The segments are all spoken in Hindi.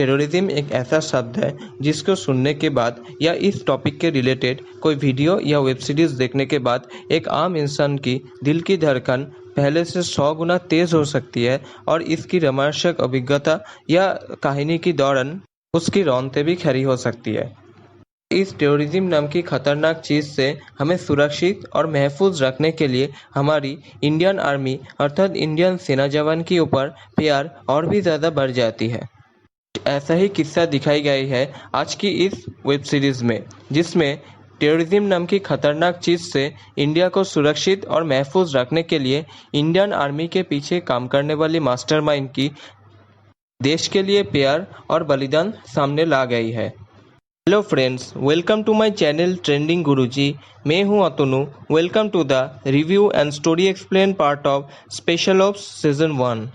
टेररिज्म एक ऐसा शब्द है जिसको सुनने के बाद या इस टॉपिक के रिलेटेड कोई वीडियो या वेब सीरीज देखने के बाद एक आम इंसान की दिल की धड़कन पहले से 100 गुना तेज हो सकती है और इसकी रोमांचक अभिज्ञता या कहानी के दौरान उसकी रौनतें भी खड़ी हो सकती है। इस टेररिज्म नाम की खतरनाक चीज़ से हमें सुरक्षित और महफूज रखने के लिए हमारी इंडियन आर्मी अर्थात इंडियन सेना जवान के ऊपर प्यार और भी ज़्यादा बढ़ जाती है। ऐसा ही किस्सा दिखाई गई है आज की इस वेब सीरीज में, जिसमें टेररिज्म नाम की खतरनाक चीज़ से इंडिया को सुरक्षित और महफूज रखने के लिए इंडियन आर्मी के पीछे काम करने वाली मास्टरमाइंड की देश के लिए प्यार और बलिदान सामने ला गई है। Hello friends, welcome to my channel trending Guruji. मैं हूं Atanu. Welcome to the review and story explain part of special ops season 1।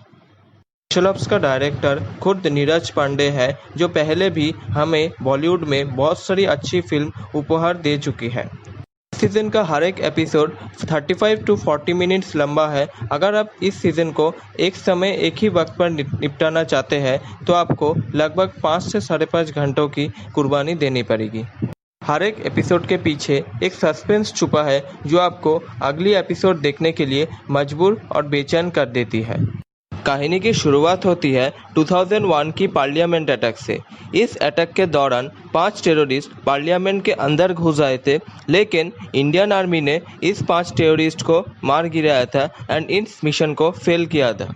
Special ops का डायरेक्टर खुद नीरज पांडे है, जो पहले भी हमें बॉलीवुड में बहुत सारी अच्छी फिल्म उपहार दे चुकी है। सीजन का हर एक एपिसोड 35 to 40 मिनट्स लंबा है। अगर आप इस सीजन को एक समय एक ही वक्त पर निपटाना चाहते हैं तो आपको लगभग 5 से 5.5 घंटों की कुर्बानी देनी पड़ेगी। हर एक एपिसोड के पीछे एक सस्पेंस छुपा है जो आपको अगली एपिसोड देखने के लिए मजबूर और बेचैन कर देती है। कहानी की शुरुआत होती है 2001 की पार्लियामेंट अटैक से। इस अटैक के दौरान 5 टेररिस्ट पार्लियामेंट के अंदर घुस आए थे, लेकिन इंडियन आर्मी ने इस 5 टेररिस्ट को मार गिराया था एंड इस मिशन को फेल किया था।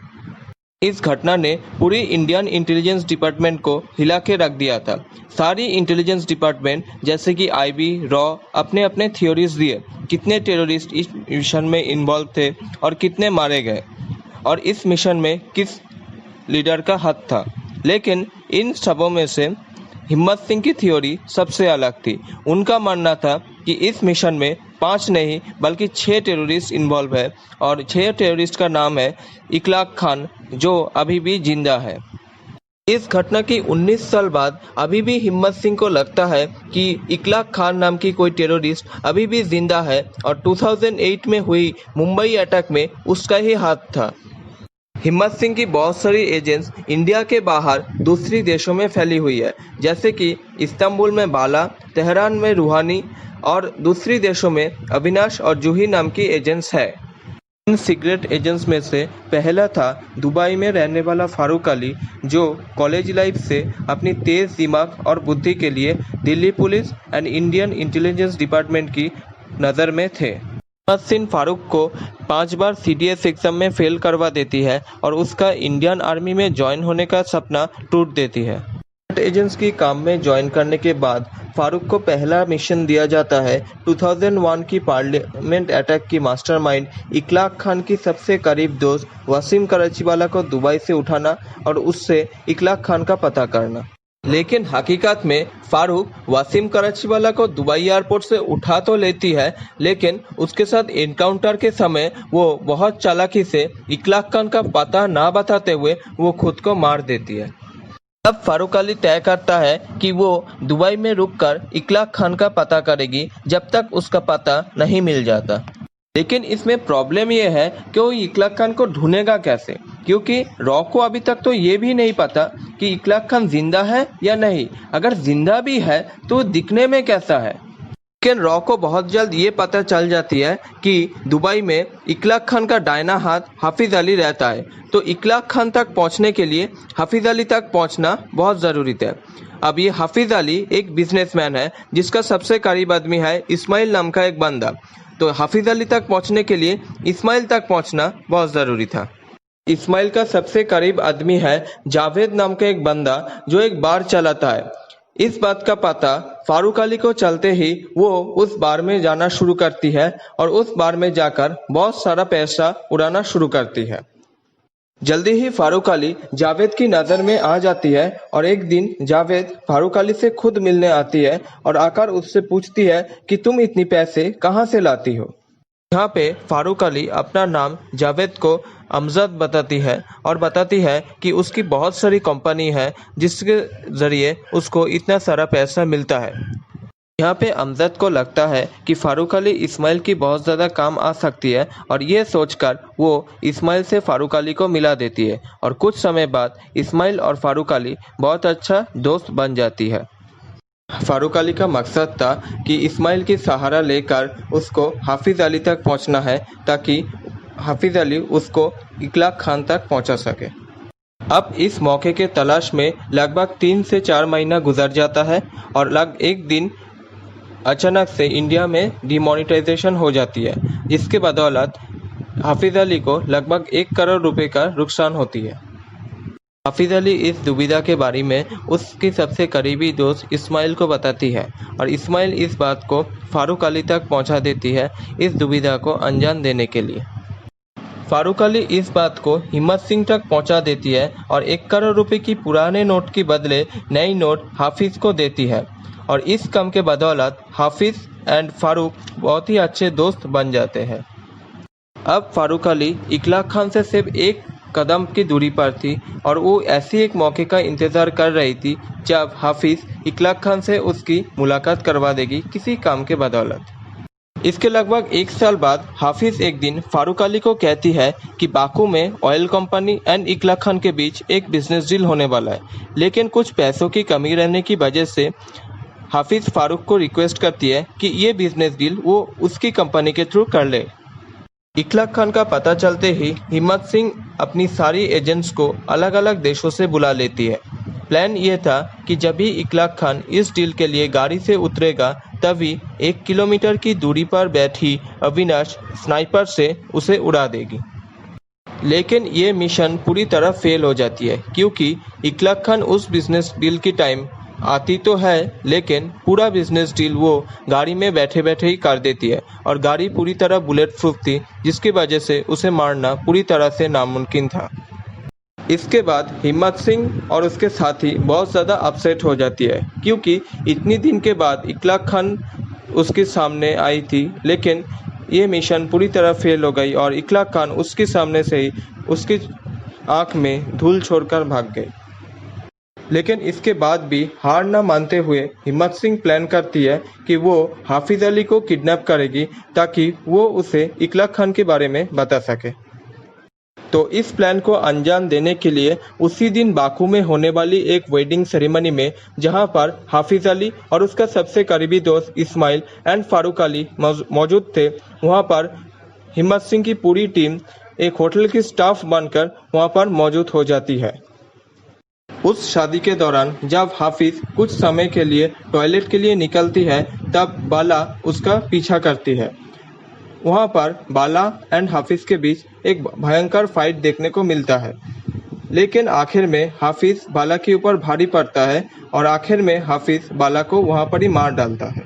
इस घटना ने पूरी इंडियन इंटेलिजेंस डिपार्टमेंट को हिला के रख दिया था। सारी इंटेलिजेंस डिपार्टमेंट जैसे कि आईबी, रॉ अपने अपने थ्योरीज दिए कितने टेररिस्ट इस मिशन में इन्वॉल्व थे और कितने मारे गए और इस मिशन में किस लीडर का हाथ था। लेकिन इन सबों में से हिम्मत सिंह की थ्योरी सबसे अलग थी। उनका मानना था कि इस मिशन में 5 नहीं बल्कि 6 टेररिस्ट इन्वॉल्व है और 6 टेररिस्ट का नाम है इकलाक खान, जो अभी भी जिंदा है। इस घटना की 19 साल बाद अभी भी हिम्मत सिंह को लगता है कि इकलाक खान नाम की कोई टेररिस्ट अभी भी जिंदा है और 2008 में हुई मुंबई अटैक में उसका ही हाथ था। हिम्मत सिंह की बहुत सारी एजेंट्स इंडिया के बाहर दूसरी देशों में फैली हुई है, जैसे कि इस्तांबुल में बाला, तेहरान में रूहानी और दूसरी देशों में अविनाश और जूही नाम की एजेंट्स है। इन सीक्रेट एजेंट्स में से पहला था दुबई में रहने वाला फारूक अली, जो कॉलेज लाइफ से अपनी तेज दिमाग और बुद्धि के लिए Delhi police and Indian intelligence department की नज़र में थे। हिम्मत सिंह फारूक को 5 बार सीडीएस एग्जाम में फेल करवा देती है और उसका इंडियन आर्मी में ज्वाइन होने का सपना टूट देती है। एजेंट्स की काम में ज्वाइन करने के बाद फारूक को पहला मिशन दिया जाता है 2001 की पार्लियामेंट अटैक की मास्टरमाइंड इकलाक खान की सबसे करीब दोस्त वसीम कराचीवाला को दुबई से उठाना और उससे इकलाक खान का पता करना। लेकिन हकीकत में फारूक वसीम कराचीवाला को दुबई एयरपोर्ट से उठा तो लेती है, लेकिन उसके साथ एनकाउंटर के समय वो बहुत चालाकी से इकलाक खान का पता ना बताते हुए वो खुद को मार देती है। तब फारूक अली तय करता है कि वो दुबई में रुककर इकलाक खान का पता करेगी जब तक उसका पता नहीं मिल जाता। लेकिन इसमें प्रॉब्लम ये है कि वो इकलाक खान को ढूंढेगा कैसे, क्योंकि रॉ को अभी तक तो ये भी नहीं पता कि इकलाक खान जिंदा है या नहीं। अगर जिंदा भी है तो वो दिखने में कैसा है। लेकिन रॉ को बहुत जल्द ये पता चल जाती है कि दुबई में इकलाक खान का दाहिना हाथ हाफिज अली रहता है, तो इकलाक खान तक पहुंचने के लिए हाफिज अली तक पहुंचना बहुत ज़रूरी था। अब ये हाफिज अली एक बिजनेसमैन है जिसका सबसे करीब आदमी है इस्माइल नाम का एक बंदा, तो हाफिज अली तक पहुंचने के लिए इस्माइल तक पहुंचना बहुत ज़रूरी था। इस्माइल का सबसे करीब आदमी है जावेद नाम का एक बंदा, जो एक बार चलाता है। इस बात का पता फारूक अली को चलते ही वो उस बार में जाना शुरू करती है और उस बार में जाकर बहुत सारा पैसा उड़ाना शुरू करती है। जल्दी ही फारूक अली जावेद की नज़र में आ जाती है और एक दिन जावेद फारूक अली से खुद मिलने आती है और आकर उससे पूछती है कि तुम इतनी पैसे कहाँ से लाती हो। यहाँ पे फारूक अली अपना नाम जावेद को अमजद बताती है और बताती है कि उसकी बहुत सारी कंपनी है जिसके ज़रिए उसको इतना सारा पैसा मिलता है। यहाँ पे अमजद को लगता है कि फारूक अली इस्माइल की बहुत ज़्यादा काम आ सकती है और ये सोचकर वो इस्माइल से फारूक अली को मिला देती है और कुछ समय बाद इस्माइल और फारूक अली बहुत अच्छा दोस्त बन जाती है। फारूक अली का मकसद था कि इस्माइल की सहारा लेकर उसको हाफिज़ अली तक पहुंचना है ताकि हाफिज़ अली उसको इकलाक खान तक पहुंचा सके। अब इस मौके के तलाश में लगभग 3 से 4 महीना गुजर जाता है और एक दिन अचानक से इंडिया में डिमोनेटाइजेशन हो जाती है, जिसके बदौलत हाफिज़ अली को लगभग 1 करोड़ रुपए का नुकसान होती है। हाफिज़ अली इस दुविधा के बारे में उसकी सबसे करीबी दोस्त इस्माइल को बताती है और इस्माइल इस बात को फारूक अली तक पहुंचा देती है इस दुविधा को अंजाम देने के लिए। फारूक अली इस बात को हिम्मत सिंह तक पहुंचा देती है और 1 करोड़ रुपए की पुराने नोट के बदले नई नोट हाफिज़ को देती है और इस काम के बदौलत हाफिज़ एंड फारूक बहुत ही अच्छे दोस्त बन जाते हैं। अब फारूक अली इकलाक खान से सिर्फ 1 कदम की दूरी पर थी और वो ऐसी एक मौके का इंतज़ार कर रही थी जब हाफिज़ इकलाक खान से उसकी मुलाकात करवा देगी किसी काम के बदौलत। इसके लगभग 1 साल बाद हाफिज़ एक दिन फारूक अली को कहती है कि बाकू में oil company and Ikhlaq Khan के बीच एक बिजनेस डील होने वाला है, लेकिन कुछ पैसों की कमी रहने की वजह से हाफिज़ फारूक को रिक्वेस्ट करती है कि ये बिजनेस डील वो उसकी कंपनी के थ्रू कर ले। इकलाक खान का पता चलते ही हिम्मत सिंह अपनी सारी एजेंट्स को अलग अलग देशों से बुला लेती है। प्लान ये था कि जब भी इकलाक खान इस डील के लिए गाड़ी से उतरेगा तभी 1 किलोमीटर की दूरी पर बैठी अविनाश स्नाइपर से उसे उड़ा देगी। लेकिन ये मिशन पूरी तरह फेल हो जाती है क्योंकि इकलाक खान उस बिजनेस डील की टाइम आती तो है लेकिन पूरा बिजनेस डील वो गाड़ी में बैठे बैठे ही कर देती है और गाड़ी पूरी तरह बुलेट प्रूफ थी, जिसकी वजह से उसे मारना पूरी तरह से नामुमकिन था। इसके बाद हिम्मत सिंह और उसके साथी बहुत ज़्यादा अपसेट हो जाती है क्योंकि इतनी दिन के बाद इकलाक खान उसके सामने आई थी, लेकिन ये मिशन पूरी तरह फेल हो गई और इकलाक खान उसके सामने से ही उसकी आँख में धूल छोड़कर भाग गई। लेकिन इसके बाद भी हार न मानते हुए हिम्मत सिंह प्लान करती है कि वो हाफिज़ अली को किडनैप करेगी ताकि वो उसे इकलाक खान के बारे में बता सके। तो इस प्लान को अंजाम देने के लिए उसी दिन बाकू में होने वाली एक वेडिंग सेरेमनी में, जहां पर हाफिज़ अली और उसका सबसे करीबी दोस्त इस्माइल एंड फारूक अली मौजूद थे, वहां पर हिम्मत सिंह की पूरी टीम एक होटल की स्टाफ बनकर वहां पर मौजूद हो जाती है। उस शादी के दौरान जब हाफिज़ कुछ समय के लिए टॉयलेट के लिए निकलती है तब बाला उसका पीछा करती है। वहां पर बाला एंड हाफिज़ के बीच एक भयंकर फाइट देखने को मिलता है, लेकिन आखिर में हाफिज़ बाला के ऊपर भारी पड़ता है और आखिर में हाफिज़ बाला को वहां पर ही मार डालता है।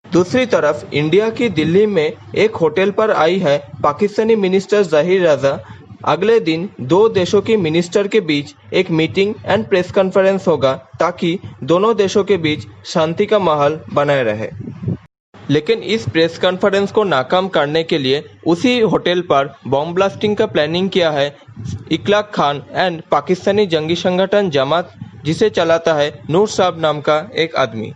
दूसरी तरफ इंडिया की दिल्ली में एक होटल पर आई है पाकिस्तानी मिनिस्टर ज़हीर रज़ा। अगले दिन 2 देशों के मिनिस्टर के बीच एक मीटिंग एंड प्रेस कॉन्फ्रेंस होगा ताकि दोनों देशों के बीच शांति का माहौल बनाए रहे। लेकिन इस प्रेस कॉन्फ्रेंस को नाकाम करने के लिए उसी होटल पर बॉम्ब ब्लास्टिंग का प्लानिंग किया है इकलाक खान एंड पाकिस्तानी जंगी संगठन जमात, जिसे चलाता है नूर साहब नाम का एक आदमी।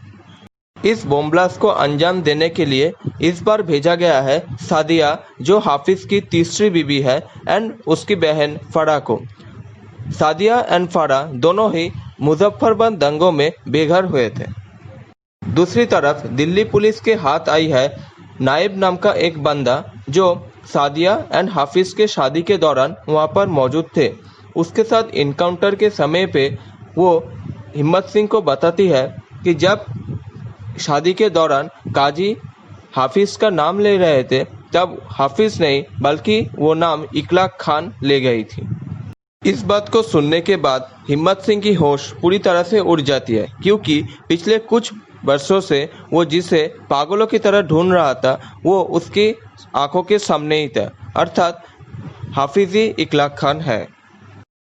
इस बॉम्ब ब्लास्ट को अंजाम देने के लिए इस बार भेजा गया है सादिया, जो हाफिज़ की तीसरी बीवी है, एंड उसकी बहन फरा को। सादिया एंड फरा दोनों ही मुजफ्फरबाद दंगों में बेघर हुए थे। दूसरी तरफ दिल्ली पुलिस के हाथ आई है नायब नाम का एक बंदा, जो सादिया एंड हाफिज़ के शादी के दौरान वहां पर मौजूद थे। उसके साथ इनकाउंटर के समय पे वो हिम्मत सिंह को बताती है कि जब शादी के दौरान काजी हाफिज़ का नाम ले रहे थे तब हाफिज़ नहीं बल्कि वो नाम इकलाक खान ले गई थी। इस बात को सुनने के बाद हिम्मत सिंह की होश पूरी तरह से उड़ जाती है क्योंकि पिछले कुछ वर्षों से वो जिसे पागलों की तरह ढूंढ रहा था वो उसकी आंखों के सामने ही था, अर्थात हाफिज़ ही इकलाक खान है।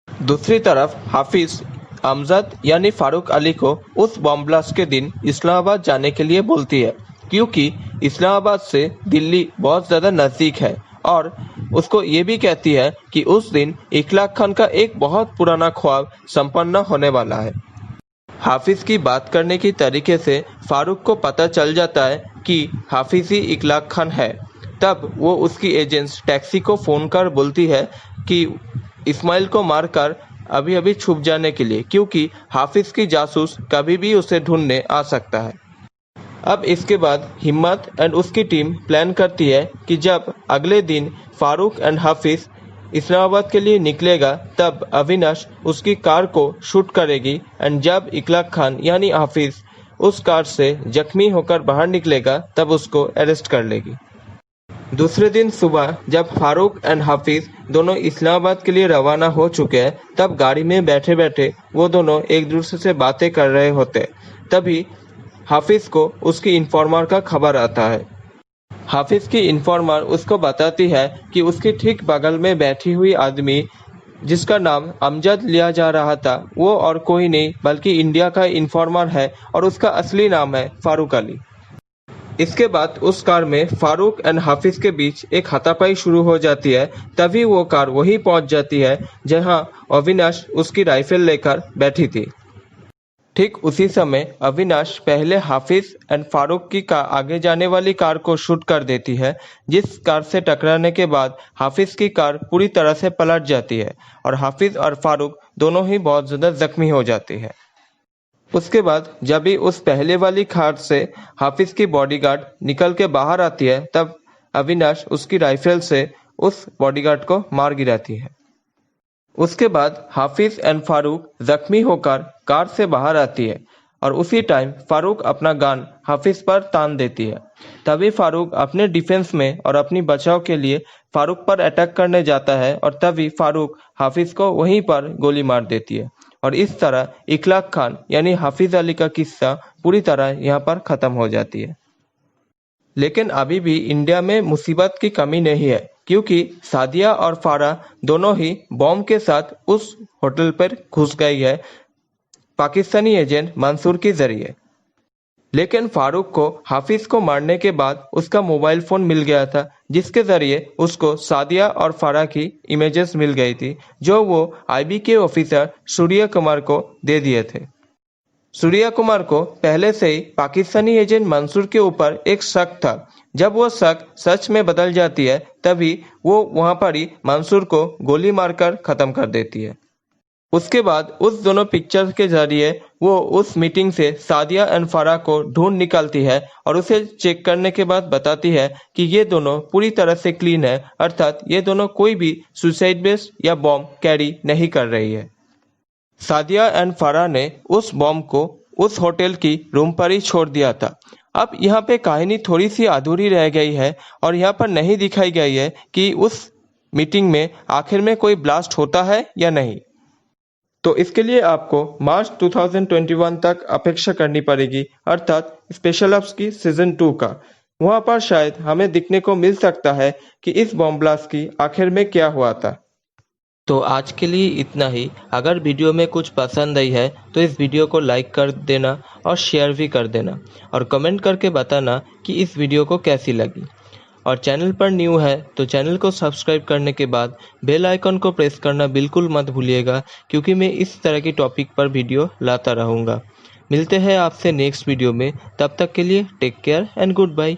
दूसरी तरफ हाफिज़ अमजद यानी फारूक अली को उस बॉम्ब ब्लास्ट के दिन इस्लामाबाद जाने के लिए बोलती है क्योंकि इस्लामाबाद से दिल्ली बहुत ज़्यादा नज़दीक है और उसको ये भी कहती है कि उस दिन इकलाक खान का एक बहुत पुराना ख्वाब संपन्न होने वाला है। हाफिज की बात करने की तरीके से फारूक को पता चल जाता है कि हाफिज ही इकलाक खान है। तब वो उसकी एजेंट्स टैक्सी को फ़ोन कर बोलती है कि इस्माइल को मारकर अभी अभी छुप जाने के लिए, क्योंकि हाफिज की जासूस कभी भी उसे ढूंढने आ सकता है। अब इसके बाद हिम्मत एंड उसकी टीम प्लान करती है कि जब अगले दिन फारूक एंड हाफिज इस्लामाबाद के लिए निकलेगा तब अविनाश उसकी कार को शूट करेगी एंड जब इकलाक खान यानी हाफिज उस कार से जख्मी होकर बाहर निकलेगा तब उसको अरेस्ट कर लेगी। दूसरे दिन सुबह जब फारूक एंड हाफिज दोनों इस्लामाबाद के लिए रवाना हो चुके हैं तब गाड़ी में बैठे बैठे वो दोनों एक दूसरे से बातें कर रहे होते। तभी हाफिज को उसकी इन्फॉर्मर का खबर आता है। हाफिज की इन्फॉर्मर उसको बताती है कि उसके ठीक बगल में बैठी हुई आदमी जिसका नाम अमजद लिया जा रहा था वो और कोई नहीं बल्कि इंडिया का इन्फॉर्मर है और उसका असली नाम है फारूक अली। इसके बाद उस कार में फारूक एंड हाफिज के बीच एक हाथापाई शुरू हो जाती है। तभी वो कार वहीं पहुंच जाती है जहां अविनाश उसकी राइफल लेकर बैठी थी। ठीक उसी समय अविनाश पहले हाफिज एंड फारूक की आगे जाने वाली कार को शूट कर देती है, जिस कार से टकराने के बाद हाफिज की कार पूरी तरह से पलट जाती है और हाफिज और फारूक दोनों ही बहुत ज़्यादा जख्मी हो जाती है। उसके बाद जब भी उस पहले वाली कार से हाफिज की बॉडीगार्ड निकल के बाहर आती है तब अविनाश उसकी राइफल से उस बॉडीगार्ड को मार गिराती है। उसके बाद हाफिज एंड फारूक जख्मी होकर कार से बाहर आती है और उसी टाइम फारूक अपना गन हाफिज पर तान देती है। तभी फारूक अपने डिफेंस में और अपनी बचाव के लिए फारूक पर अटैक करने जाता है और तभी फारूक हाफिज को वहीं पर गोली मार देती है और इस तरह इकलाक खान यानी हाफिज अली का किस्सा पूरी तरह यहाँ पर ख़त्म हो जाती है। लेकिन अभी भी इंडिया में मुसीबत की कमी नहीं है, क्योंकि सादिया और फारा दोनों ही बॉम्ब के साथ उस होटल पर घुस गई है पाकिस्तानी एजेंट मंसूर के जरिए। लेकिन फारूक को हाफिज को मारने के बाद उसका मोबाइल फ़ोन मिल गया था, जिसके ज़रिए उसको सादिया और फारा की इमेजेस मिल गई थी जो वो आईबी के ऑफिसर सूर्य कुमार को दे दिए थे। सूर्य कुमार को पहले से ही पाकिस्तानी एजेंट मंसूर के ऊपर एक शक था। जब वो शक सच में बदल जाती है तभी वो वहाँ पर ही मंसूर को गोली मारकर ख़त्म कर देती है। उसके बाद उस दोनों पिक्चर्स के जरिए वो उस मीटिंग से सादिया एंड फारा को ढूंढ निकालती है और उसे चेक करने के बाद बताती है कि ये दोनों पूरी तरह से क्लीन है, अर्थात ये दोनों कोई भी सुसाइड बेस या बॉम्ब कैरी नहीं कर रही है। सादिया एंड फारा ने उस बॉम्ब को उस होटल की रूम पर ही छोड़ दिया था। अब यहाँ पे कहानी थोड़ी सी अधूरी रह गई है और यहाँ पर नहीं दिखाई गई है कि उस मीटिंग में आखिर में कोई ब्लास्ट होता है या नहीं। तो इसके लिए आपको मार्च 2021 तक अपेक्षा करनी पड़ेगी, अर्थात स्पेशल ऑप्स की सीजन 2 का। वहाँ पर शायद हमें दिखने को मिल सकता है कि इस बॉम्ब ब्लास्ट की आखिर में क्या हुआ था। तो आज के लिए इतना ही। अगर वीडियो में कुछ पसंद आई है तो इस वीडियो को लाइक कर देना और शेयर भी कर देना और कमेंट करके बताना कि इस वीडियो को कैसी लगी। और चैनल पर न्यू है तो चैनल को सब्सक्राइब करने के बाद बेल आइकन को प्रेस करना बिल्कुल मत भूलिएगा, क्योंकि मैं इस तरह की टॉपिक पर वीडियो लाता रहूँगा। मिलते हैं आपसे नेक्स्ट वीडियो में, तब तक के लिए take care and good bye.